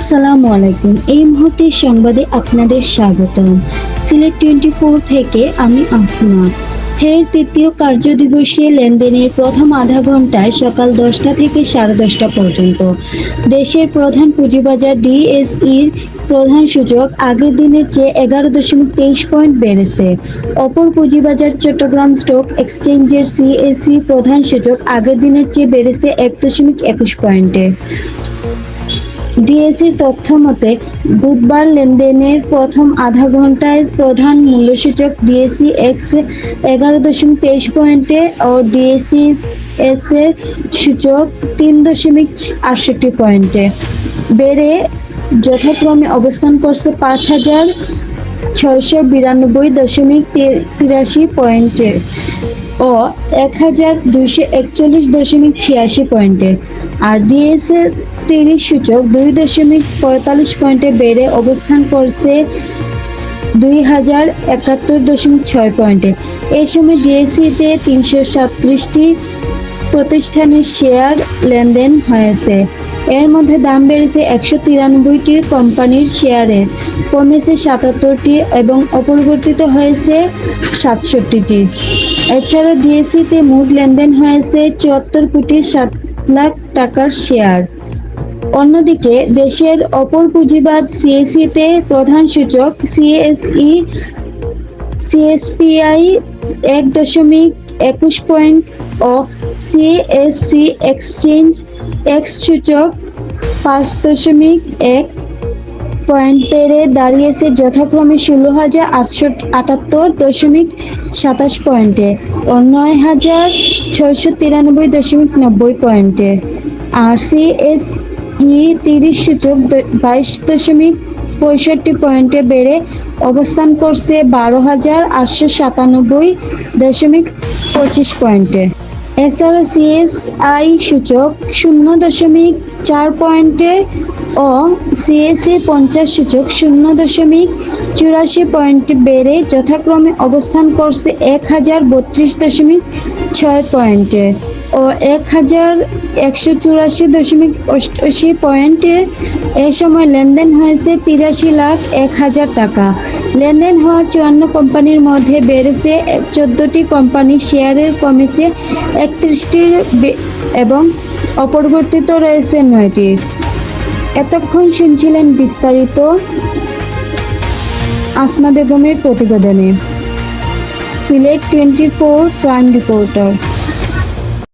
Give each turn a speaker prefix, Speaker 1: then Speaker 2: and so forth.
Speaker 1: আসসালামু আলাইকুম। এই মুহূর্তের সংবাদে আপনাদের স্বাগতম। সিলেট 24 থেকে আমি আসমা। ফের তৃতীয় কার্যদিবসে লেনদেনের প্রথম আধা ঘন্টায় সকাল 10টা থেকে 10:30 পর্যন্ত দেশের প্রধান পুঁজিবাজার ডিএসইর প্রধান সূচক আগের দিনের চেয়ে 11.23 পয়েন্ট বেড়েছে। অপর পুঁজিবাজার চট্টগ্রাম স্টক এক্সচেঞ্জের সিএসই প্রধান সূচক আগের দিনের চেয়ে বেড়েছে 1.21 পয়েন্টে। ডিএসইর তথ্য মতে বুধবার লেনদেনের প্রথম আধা ঘন্টায় প্রধান মূল্যসূচক ডিএসই এক্স 11.23 পয়েন্টে ও ডিএসই এস এর সূচক 3.68 পয়েন্টে বেড়ে যথাক্রমে অবস্থান করছে 5,692.83 পয়েন্টে ও 1,241.86 পয়েন্টে। আর ডিএসই 30 সূচক 2.45 পয়েন্টে বেড়ে অবস্থান করছে 2,071.6 পয়েন্টে। এই সময় ডিএসইতে 337টি প্রতিষ্ঠানের শেয়ার লেনদেন হয়েছে। এর মধ্যে দাম বেড়েছে 193টি কোম্পানির শেয়ারের, কমেছে 77টি এবং অপরিবর্তিত হয়েছে 67টি। এছাড়া ডিএসইতে মোট লেনদেন হয়েছে 74,07,00,000 টাকার শেয়ার। অন্যদিকে দেশের অপর পুঁজিবাদ সিএসইতে প্রধান সূচক সিএসপিআই 1.21 পয়েন্ট ও সিএসসি এক্সচেঞ্জ এক্স সূচক 5.1 পয়েন্ট বেড়ে দাঁড়িয়েছে যথাক্রমে 16,878.27 পয়েন্টে ও 9,693.90 পয়েন্টে। আর সিএসই 30 সূচক 22.65 পয়েন্টে বেড়ে অবস্থান করছে 12,897.25 পয়েন্টে। এছাড়া সিএসআই সূচক 0.4 পয়েন্টে ও সিএসই 50 সূচক 0.84 পয়েন্টে বেড়ে যথাক্রমে অবস্থান করছে 1,032.6 পয়েন্টে ও 1,184.88 পয়েন্টে। এ সময় লেনদেন হয়েছে 83,01,000 টাকা। লেনদেন হওয়া 54 কোম্পানির মধ্যে বেড়েছে 14টি কোম্পানির শেয়ারের, কমেছে 31টির এবং অপরিবর্তিত রয়েছে 9টির। এতক্ষণ শুনছিলেন বিস্তারিত আসমা বেগমের প্রতিবেদনে। Sylhet 24 prime reporter.